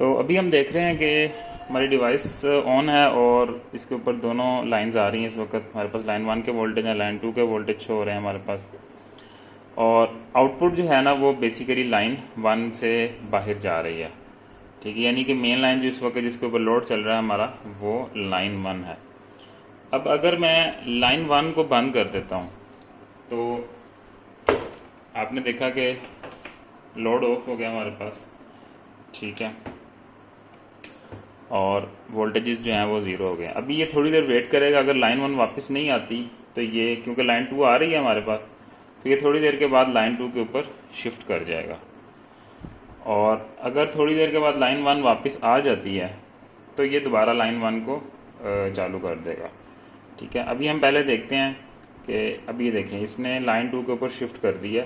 तो अभी हम देख रहे हैं कि हमारी डिवाइस ऑन है और इसके ऊपर दोनों लाइंस आ रही हैं। इस वक्त हमारे पास लाइन 1 के वोल्टेज हैं, लाइन 2 के वोल्टेज शो हो रहे हैं हमारे पास। और आउटपुट जो है ना वो बेसिकली लाइन 1 से बाहर जा रही है। ठीक है, यानी कि मेन लाइन जो इस वक्त जिसके ऊपर लोड चल रहा है हमारा वो लाइन 1 है। अब अगर मैं लाइन 1 को बंद कर देता हूँ तो आपने देखा कि लोड ऑफ हो गया हमारे पास। ठीक है, और वोल्टेजेस जो हैं वो ज़ीरो हो गए। अभी ये थोड़ी देर वेट करेगा। अगर लाइन 1 वापस नहीं आती तो ये, क्योंकि लाइन 2 आ रही है हमारे पास, तो ये थोड़ी देर के बाद लाइन 2 के ऊपर शिफ्ट कर जाएगा। और अगर थोड़ी देर के बाद लाइन 1 वापस आ जाती है तो ये दोबारा लाइन 1 को चालू कर देगा। ठीक है, अभी हम पहले देखते हैं कि अब ये देखें इसने लाइन 2 के ऊपर शिफ्ट कर दिया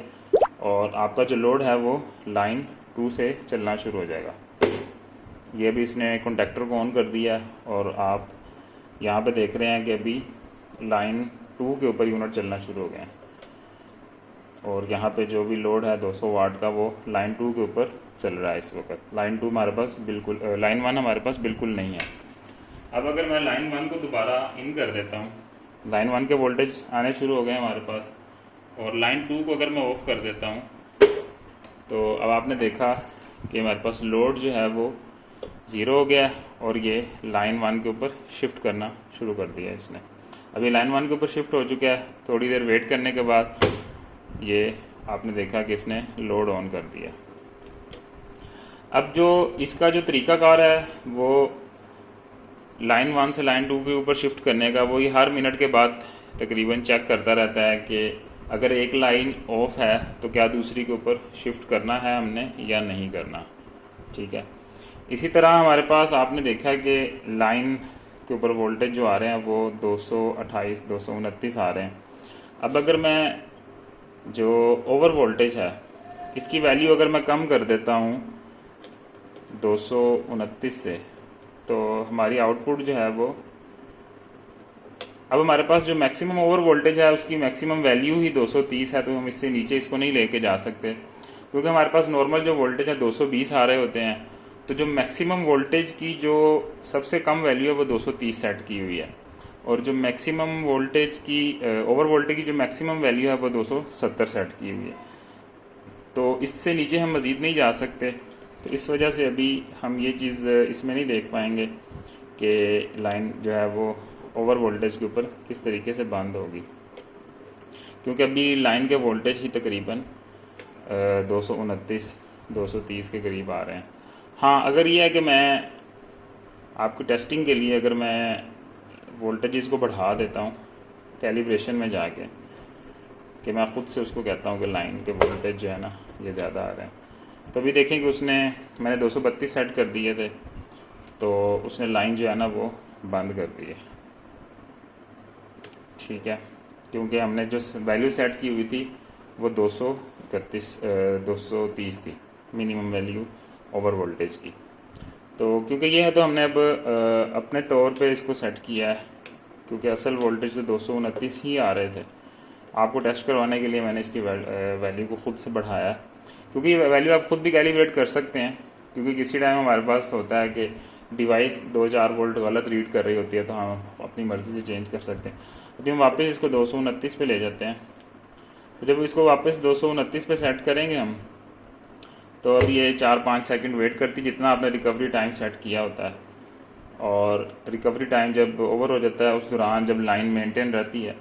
और आपका जो लोड है वो लाइन 2 से चलना शुरू हो जाएगा। ये भी इसने कॉन्टैक्टर को ऑन कर दिया है और आप यहाँ पे देख रहे हैं कि अभी लाइन 2 के ऊपर यूनिट चलना शुरू हो गए हैं। और यहाँ पे जो भी लोड है 200 वाट का वो लाइन 2 के ऊपर चल रहा है इस वक्त। लाइन 2 हमारे पास बिल्कुल, लाइन 1 हमारे पास बिल्कुल नहीं है। अब अगर मैं लाइन 1 को दोबारा इन कर देता हूँ, लाइन 1 के वोल्टेज आने शुरू हो गए हमारे पास, और लाइन 2 को अगर मैं ऑफ़ कर देता हूँ तो अब आपने देखा कि हमारे पास लोड जो है वो ज़ीरो हो गया और ये लाइन 1 के ऊपर शिफ्ट करना शुरू कर दिया इसने। अभी लाइन 1 के ऊपर शिफ्ट हो चुका है। थोड़ी देर वेट करने के बाद ये आपने देखा कि इसने लोड ऑन कर दिया। अब जो इसका जो तरीकाकार है वो लाइन 1 से लाइन 2 के ऊपर शिफ्ट करने का, वो ये हर मिनट के बाद तकरीबन चेक करता रहता है कि अगर एक लाइन ऑफ है तो क्या दूसरी के ऊपर शिफ्ट करना है हमने या नहीं करना। ठीक है, इसी तरह हमारे पास आपने देखा कि लाइन के ऊपर वोल्टेज जो आ रहे हैं वो 228 229 आ रहे हैं। अब अगर मैं जो ओवर वोल्टेज है इसकी वैल्यू अगर मैं कम कर देता हूँ 229 से, तो हमारी आउटपुट जो है वो, अब हमारे पास जो मैक्सिमम ओवर वोल्टेज है उसकी मैक्सिमम वैल्यू ही 230 है, तो हम इससे नीचे इसको नहीं लेके जा सकते क्योंकि हमारे पास नॉर्मल जो वोल्टेज है 220 आ रहे होते हैं। तो जो मैक्सिमम वोल्टेज की जो सबसे कम वैल्यू है वो 230 सेट की हुई है, और जो मैक्सिमम वोल्टेज की ओवर वोल्टेज की जो मैक्सिमम वैल्यू है वो 270 सेट की हुई है। तो इससे नीचे हम मज़ीद नहीं जा सकते। तो इस वजह से अभी हम ये चीज़ इसमें नहीं देख पाएंगे कि लाइन जो है वो ओवर वोल्टेज के ऊपर किस तरीके से बंद होगी, क्योंकि अभी लाइन के वोल्टेज ही तकरीबन 229 230 के करीब आ रहे हैं। हाँ, अगर ये है कि मैं आपकी टेस्टिंग के लिए अगर मैं वोल्टेज को बढ़ा देता हूँ कैलिब्रेशन में जाके, कि मैं ख़ुद से उसको कहता हूँ कि लाइन के वोल्टेज जो है ना ये ज़्यादा आ रहे हैं, तो अभी देखें कि उसने, मैंने 232 सेट कर दिए थे तो उसने लाइन जो है ना वो बंद कर दी है। ठीक है, क्योंकि हमने जो वैल्यू सेट की हुई थी वो 230 थी मिनिमम वैल्यू ओवर वोल्टेज की। तो क्योंकि ये है तो हमने अब अपने तौर पे इसको सेट किया है, क्योंकि असल वोल्टेज तो 229 ही आ रहे थे। आपको टेस्ट करवाने के लिए मैंने इसकी वैल्यू को ख़ुद से बढ़ाया, क्योंकि ये वैल्यू आप ख़ुद भी कैलिब्रेट कर सकते हैं। क्योंकि किसी टाइम हमारे पास होता है कि डिवाइस 2-4 वोल्ट गलत रीड कर रही होती है, तो हम अपनी मर्ज़ी से चेंज कर सकते हैं। अभी हम वापस इसको 229 पे ले जाते हैं। तो जब इसको वापस 229 पे सेट करेंगे हम, तो अब ये 4-5 सेकंड वेट करती जितना आपने रिकवरी टाइम सेट किया होता है। और रिकवरी टाइम जब ओवर हो जाता है उस दौरान जब लाइन मेंटेन रहती है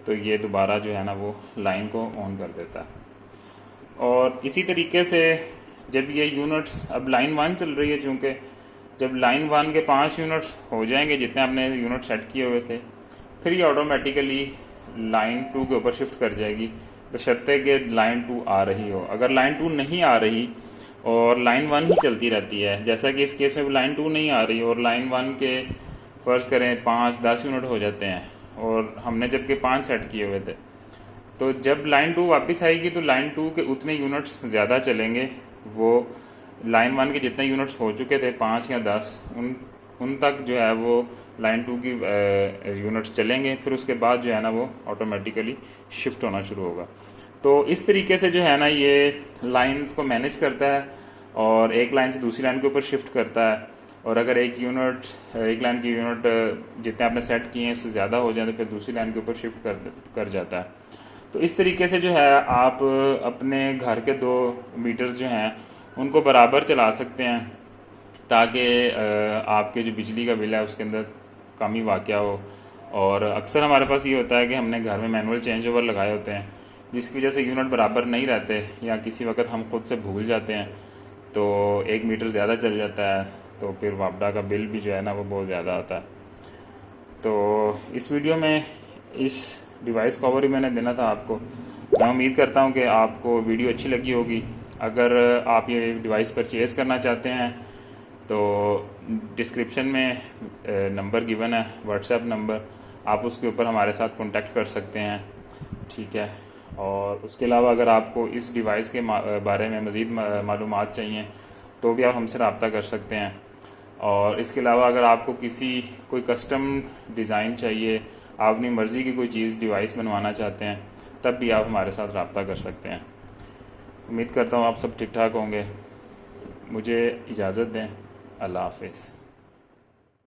तो ये दोबारा जो है ना वो लाइन को ऑन कर देता है। और इसी तरीके से जब ये यूनिट्स, अब लाइन 1 चल रही है, चूँकि जब लाइन 1 के 5 यूनिट्स हो जाएंगे जितने आपने यूनिट सेट किए हुए थे, फिर ये ऑटोमेटिकली लाइन 2 के ऊपर शिफ्ट कर जाएगी, बशर्ते कि लाइन 2 आ रही हो। अगर लाइन 2 नहीं आ रही और लाइन 1 ही चलती रहती है, जैसा कि इस केस में लाइन 2 नहीं आ रही और लाइन 1 के फ़र्ज़ करें 5-10 यूनिट हो जाते हैं और हमने जबकि 5 सेट किए हुए थे, तो जब लाइन 2 वापस आएगी तो लाइन 2 के उतने यूनिट्स ज़्यादा चलेंगे। वो लाइन 1 के जितने यूनिट्स हो चुके थे 5 या 10, उन तक जो है वो लाइन 2 की यूनिट्स चलेंगे। फिर उसके बाद जो है ना वो ऑटोमेटिकली शिफ्ट होना शुरू होगा। तो इस तरीके से जो है ना ये लाइंस को मैनेज करता है। और एक लाइन से दूसरी लाइन के ऊपर शिफ्ट करता है। और अगर एक लाइन की यूनिट जितने आपने सेट किए हैं उससे ज़्यादा हो जाए तो फिर दूसरी लाइन के ऊपर शिफ्ट कर जाता है। तो इस तरीके से जो है आप अपने घर के 2 मीटर्स जो हैं उनको बराबर चला सकते हैं ताकि आपके जो बिजली का बिल है उसके अंदर कमी वाक़या हो। और अक्सर हमारे पास ये होता है कि हमने घर में मैनुअल चेंज ओवर लगाए होते हैं जिसकी वजह से यूनिट बराबर नहीं रहते या किसी वक्त हम खुद से भूल जाते हैं तो 1 मीटर ज़्यादा चल जाता है, तो फिर वापडा का बिल भी जो है ना वो बहुत ज़्यादा आता है। तो इस वीडियो में इस डिवाइस का ओवरव्यू मैंने देना था आपको। मैं उम्मीद करता हूँ कि आपको वीडियो अच्छी लगी होगी। अगर आप ये डिवाइस परचेज़ करना चाहते हैं तो डिस्क्रिप्शन में नंबर गिवन है, व्हाट्सएप नंबर, आप उसके ऊपर हमारे साथ कांटेक्ट कर सकते हैं, ठीक है। और उसके अलावा अगर आपको इस डिवाइस के बारे में मज़ीद मालूमात चाहिए तो भी आप हमसे रब्ता कर सकते हैं। और इसके अलावा अगर आपको कोई कस्टम डिज़ाइन चाहिए, आप अपनी मर्ज़ी की कोई चीज़ डिवाइस बनवाना चाहते हैं, तब भी आप हमारे साथ रब्ता कर सकते हैं। उम्मीद करता हूँ आप सब ठीक ठाक होंगे। मुझे इजाज़त दें। अल्लाह हाफ़िज़।